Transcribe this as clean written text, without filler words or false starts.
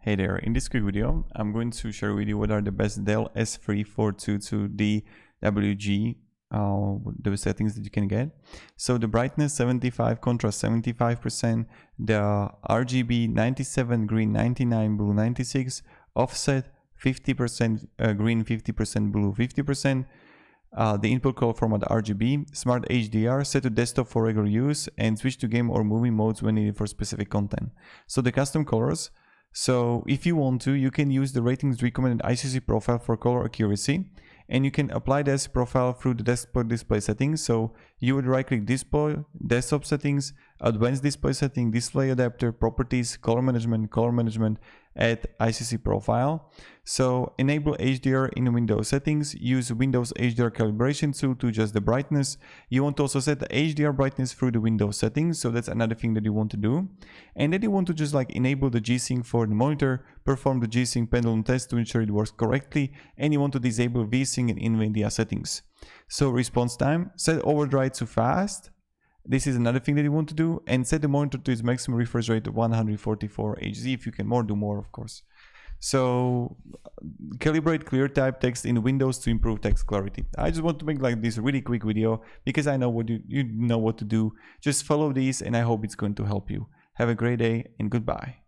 Hey there, in this quick video, I'm going to share with you what are the best Dell S3422DWG the settings that you can get. So the brightness 75, contrast 75%, the RGB 97, green 99, blue 96, offset 50%, green 50%, blue 50%. The input color format RGB, smart HDR, set to desktop for regular use, and switch to game or movie modes when needed for specific content. So the custom colors. So if you want to, you can use the ratings recommended ICC profile for color accuracy, and you can apply this profile through the desktop display settings. So you would right click display, desktop settings, advanced display setting, display adapter, properties, color management, add ICC profile. So enable HDR in Windows settings, use Windows HDR calibration tool to adjust the brightness. You want to also set the HDR brightness through the Windows settings. So that's another thing that you want to do. And then you want to just like enable the G-Sync for the monitor, perform the G-Sync pendulum test to ensure it works correctly. And you want to disable V-Sync and NVIDIA settings. So response time, set overdrive to fast. This is another thing that you want to do, and set the monitor to its maximum refresh rate of 144 Hz. If you can do more, of course. So calibrate clear type text in Windows to improve text clarity. I just want to make like this really quick video because I know what you know what to do. Just follow these, and I hope it's going to help you. Have a great day and goodbye.